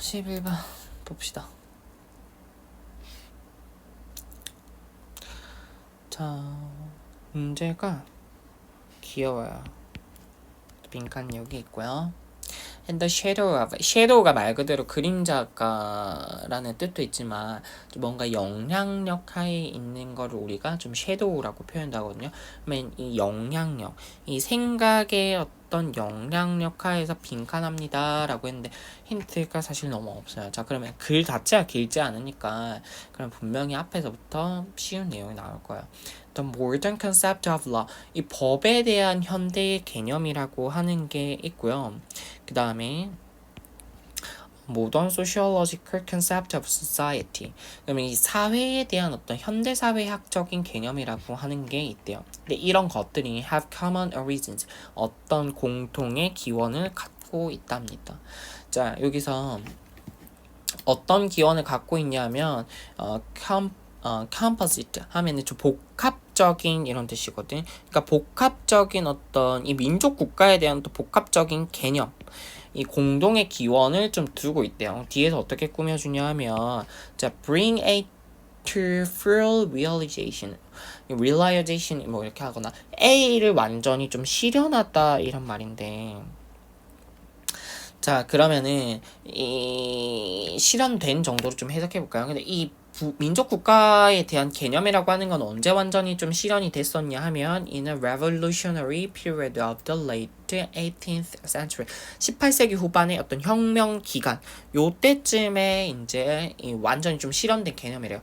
11번 봅시다. 자, 문제가 귀여워요. 빈칸 여기 있고요. And the shadow of, shadow가 말 그대로 그림자가라는 뜻도 있지만 뭔가 영향력 하에 있는 거를 우리가 좀 shadow라고 표현하거든요. 그러면 이 영향력, 이 생각의 어떤 영향력 하에서 빈칸합니다 라고 했는데 힌트가 사실 너무 없어요. 자, 그러면 글 자체가 길지 않으니까 그럼 분명히 앞에서부터 쉬운 내용이 나올 거예요. The modern concept of law, 이 법에 대한 현대의 개념이라고 하는 게 있고요. 그 다음에 Modern Sociological Concept of Society, 그러면 이 사회에 대한 어떤 현대사회학적인 개념이라고 하는 게 있대요. 근데 이런 것들이 have common origins, 어떤 공통의 기원을 갖고 있답니다. 자, 여기서 어떤 기원을 갖고 있냐면 composite 하면은 좀 복합적인 이런 뜻이거든. 그러니까 복합적인 어떤 이 민족 국가에 대한 또 복합적인 개념, 이 공동의 기원을 좀 두고 있대요. 뒤에서 어떻게 꾸며주냐 하면 자, bring a to full realization, realization 뭐 이렇게 하거나 A를 완전히 좀 실현하다 이런 말인데, 자, 그러면은 이 실현된 정도로 좀 해석해 볼까요? 근데 이 민족 국가에 대한 개념이라고 하는 건 언제 완전히 좀 실현이 됐었냐 하면 in a revolutionary period of the late 18th century, 18세기 후반의 어떤 혁명 기간, 요때쯤에 이제 완전히 좀 실현된 개념이래요.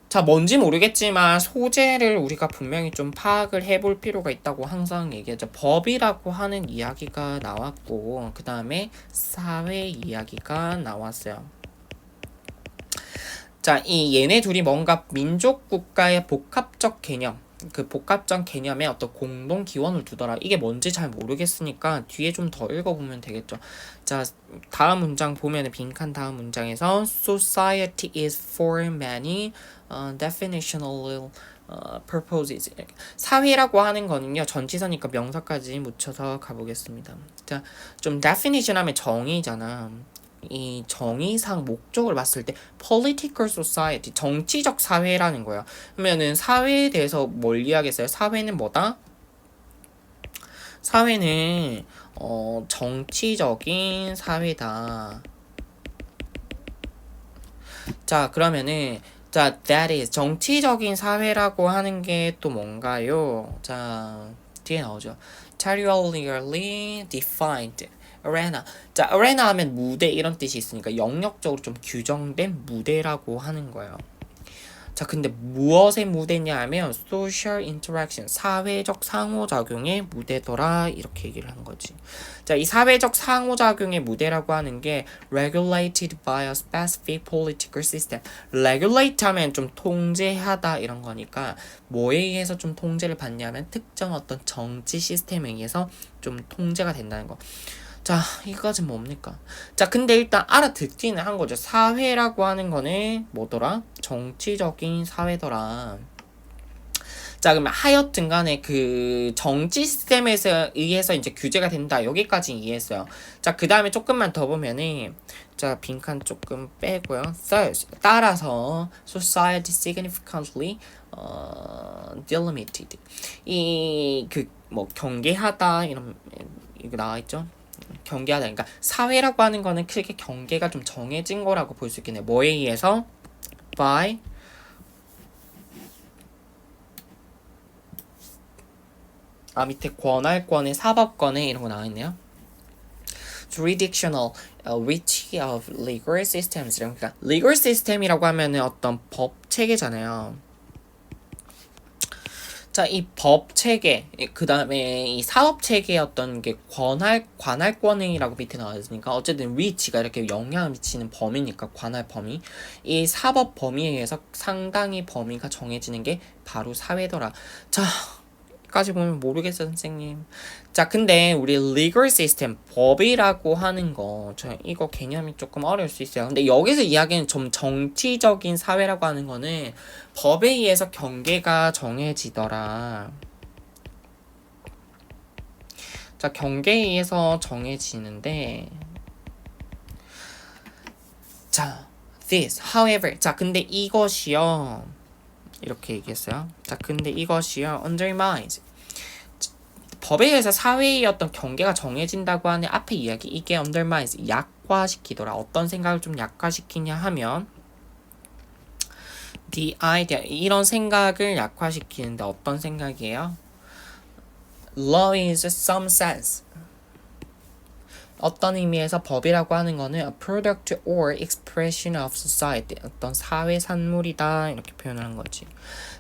자, 뭔지 모르겠지만 소재를 우리가 분명히 좀 파악을 해볼 필요가 있다고 항상 얘기하죠. 법이라고 하는 이야기가 나왔고, 그 다음에 사회 이야기가 나왔어요. 자, 이 얘네 둘이 뭔가 민족 국가의 복합적 개념, 그 복합적 개념에 어떤 공동 기원을 두더라. 이게 뭔지 잘 모르겠으니까 뒤에 좀 더 읽어보면 되겠죠. 자, 다음 문장 보면은 빈칸 다음 문장에서 society is for many definitional purposes. 사회라고 하는 거는요, 전치사니까 명사까지 묻혀서 가보겠습니다. 자, 좀 definition 하면 정의잖아. 이 정의상 목적을 봤을 때 political society, 정치적 사회라는 거예요. 그러면은 사회에 대해서 뭘 이야기했어요? 사회는 뭐다? 사회는 정치적인 사회다. 자, 그러면은 자, that is 정치적인 사회라고 하는 게 또 뭔가요? 자, 뒤에 나오죠. territorially defined arena. 자, arena 하면 무대 이런 뜻이 있으니까 영역적으로 좀 규정된 무대라고 하는 거예요. 자, 근데 무엇의 무대냐 하면 social interaction, 사회적 상호작용의 무대더라 이렇게 얘기를 한 거지. 자, 이 사회적 상호작용의 무대라고 하는 게 regulated by a specific political system. regulate 하면 좀 통제하다 이런 거니까 뭐에 의해서 좀 통제를 받냐면 특정 어떤 정치 시스템에 의해서 좀 통제가 된다는 거. 자, 이거까지 뭡니까? 자, 근데 일단 알아듣기는 한 거죠. 사회라고 하는 거는 뭐더라? 정치적인 사회더라. 자, 그러면 하여튼 간에 그 정치 시스템에서 의해서 이제 규제가 된다. 여기까지 이해했어요. 자, 그 다음에 조금만 더 보면은 자, 빈칸 조금 빼고요. Thus, 따라서 society significantly delimited. 이 그 뭐 경계하다 이런 이거 나와 있죠? 경계하다. 그러니까 사회라고 하는 거는 크게 경계가 좀 정해진 거라고 볼 수 있겠네요. 뭐에 의해서? by 밑에 권할권의 사법권에 이런 거 나와 있네요. jurisdictional reach of legal systems. 그러니까 legal system이라고 하면은 어떤 법 체계잖아요. 자, 이 법 체계, 그 다음에 이 사업 체계의 어떤 게 관할권이라고 밑에 나와 있으니까, 어쨌든 위치가 이렇게 영향을 미치는 범위니까, 관할 범위. 이 사법 범위에 의해서 상당히 범위가 정해지는 게 바로 사회더라. 자, 까지 보면 모르겠어, 선생님. 자, 근데 우리 legal system, 법이라고 하는 거, 저 이거 개념이 조금 어려울 수 있어요. 근데 여기서 이야기는 좀 정치적인 사회라고 하는 거는 법에 의해서 경계가 정해지더라. 자, 경계에 의해서 정해지는데, 자, this, however. 자, 근데 이것이요. 이렇게 얘기했어요. 자, 근데 이것이요. undermines. 법에 의해서 사회의 어떤 경계가 정해진다고 하는 앞에 이야기. 이게 undermines. 약화시키더라. 어떤 생각을 좀 약화시키냐 하면 the idea. 이런 생각을 약화시키는데 어떤 생각이에요? Law is some sense. 어떤 의미에서 법이라고 하는 거는 a product or expression of society. 어떤 사회 산물이다. 이렇게 표현을 한 거지.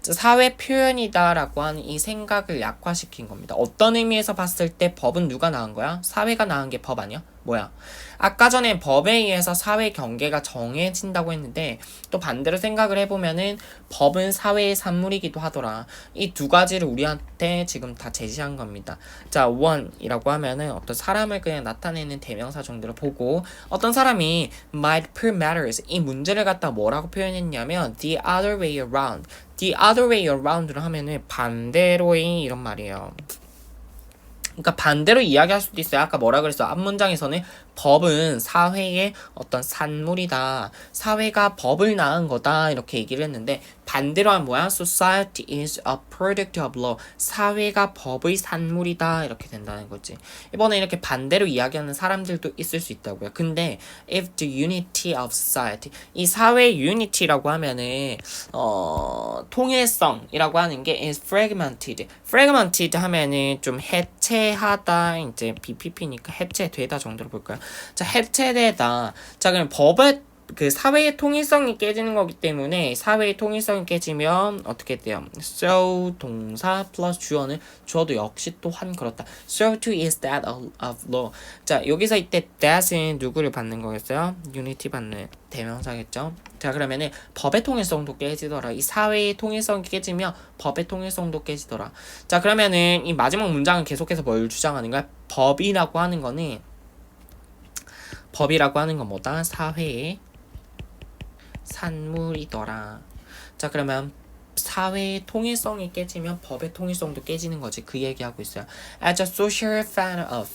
사회 표현이다 라고 하는 이 생각을 약화시킨 겁니다. 어떤 의미에서 봤을 때 법은 누가 낳은 거야? 사회가 낳은 게 법 아니야? 뭐야? 아까 전에 법에 의해서 사회 경계가 정해진다고 했는데 또 반대로 생각을 해보면은 법은 사회의 산물이기도 하더라. 이 두 가지를 우리한테 지금 다 제시한 겁니다. 자, one이라고 하면은 어떤 사람을 그냥 나타내는 대명사 정도로 보고 어떤 사람이 might prove matters 이 문제를 갖다 뭐라고 표현했냐면 the other way around. the other way around를 하면은 반대로의 이런 말이에요. 그러니까 반대로 이야기할 수도 있어요. 아까 뭐라 그랬어? 앞문장에서는 법은 사회의 어떤 산물이다. 사회가 법을 낳은 거다. 이렇게 얘기를 했는데 반대로 하면 뭐야? Society is a product of law. 사회가 법의 산물이다. 이렇게 된다는 거지. 이번에 이렇게 반대로 이야기하는 사람들도 있을 수 있다고요. 근데 if the unity of society 이 사회 unity라고 하면은 통일성이라고 하는 게 is fragmented. fragmented 하면은 좀 해체하다. 이제 BPP니까 해체되다 정도로 볼까요? 자, 해체되다. 자, 그럼 법의 그 사회의 통일성이 깨지는 거기 때문에 사회의 통일성이 깨지면 어떻게 돼요? So 동사 플러스 주어도 역시 또한 그렇다. So too is that of law. 자, 여기서 이때 that은 누구를 받는 거겠어요? unity 받는 대명사겠죠. 자, 그러면은 법의 통일성도 깨지더라. 이 사회의 통일성이 깨지면 법의 통일성도 깨지더라. 자, 그러면은 이 마지막 문장은 계속해서 뭘 주장하는 거야? 법이라고 하는 거는 뭐다? 사회의 산물이더라. 자, 그러면 사회의 통일성이 깨지면 법의 통일성도 깨지는 거지. 그 얘기하고 있어요. As a social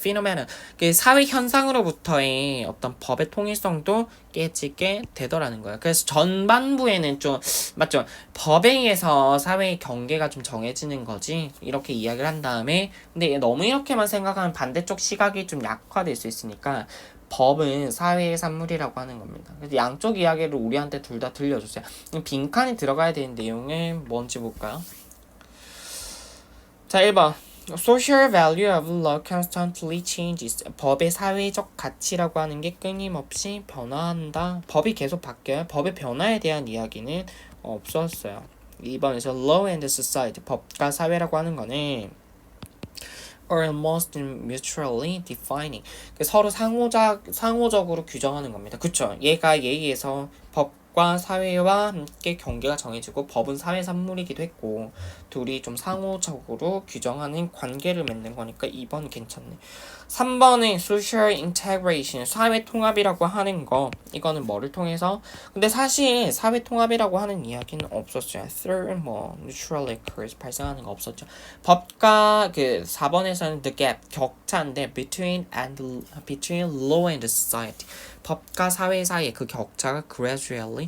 phenomenon. 그 사회 현상으로부터의 어떤 법의 통일성도 깨지게 되더라는 거예요. 그래서 전반부에는 좀 맞죠? 법에 의해서 사회의 경계가 좀 정해지는 거지. 이렇게 이야기를 한 다음에 근데 너무 이렇게만 생각하면 반대쪽 시각이 좀 약화될 수 있으니까 법은 사회의 산물이라고 하는 겁니다. 그래서 양쪽 이야기를 우리한테 둘 다 들려줬어요. 빈칸이 들어가야 되는 내용은 뭔지 볼까요? 자, 1번. Social value of law constantly changes. 법의 사회적 가치라고 하는 게 끊임없이 변화한다. 법이 계속 바뀌어요. 법의 변화에 대한 이야기는 없었어요. 2번에서 law and society. 법과 사회라고 하는 거는 are almost mutually defining. 서로 상호적으로 규정하는 겁니다. 그쵸? 얘가 얘에 의해서 법과 사회와 함께 경계가 정해지고 법은 사회 산물이기도 했고 둘이 좀 상호적으로 규정하는 관계를 맺는 거니까 2번 괜찮네. 3번은 social integration, 사회 통합이라고 하는 거. 이거는 뭐를 통해서? 근데 사실 사회 통합이라고 하는 이야기는 없었어요. through neutral occurs, 발생하는 거 없었죠. 법과 그 4번에서는 the gap, 격차인데 between law and society. 법과 사회 사이의 그 격차가 gradually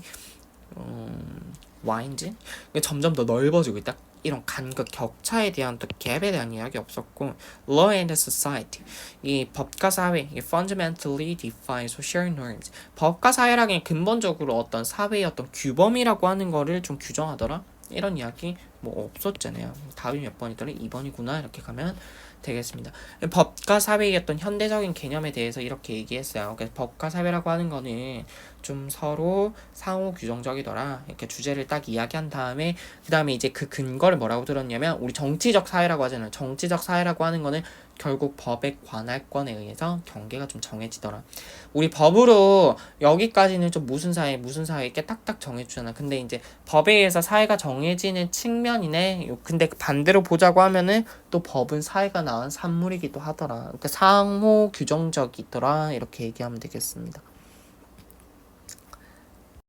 widen, 점점 더 넓어지고 있다. 이런 간극 격차에 대한 또 갭에 대한 이야기 없었고 law and society 이 법과 사회 이 fundamentally define social norms 법과 사회라기엔 근본적으로 어떤 사회의 어떤 규범이라고 하는 거를 좀 규정하더라 이런 이야기 뭐 없었잖아요. 답이 몇 번이더라? 2번이구나 이렇게 가면 되겠습니다. 법과 사회의 어떤 현대적인 개념에 대해서 이렇게 얘기했어요. 그래서 법과 사회라고 하는 거는 좀 서로 상호 규정적이더라. 이렇게 주제를 딱 이야기한 다음에 그 다음에 이제 그 근거를 뭐라고 들었냐면 우리 정치적 사회라고 하잖아요. 정치적 사회라고 하는 거는 결국 법의 관할권에 의해서 경계가 좀 정해지더라. 우리 법으로 여기까지는 좀 무슨 사회 이렇게 딱딱 정해주잖아. 근데 이제 법에 의해서 사회가 정해지는 측면이네. 근데 반대로 보자고 하면은 또 법은 사회가 낳은 산물이기도 하더라. 그러니까 상호 규정적이더라. 이렇게 얘기하면 되겠습니다.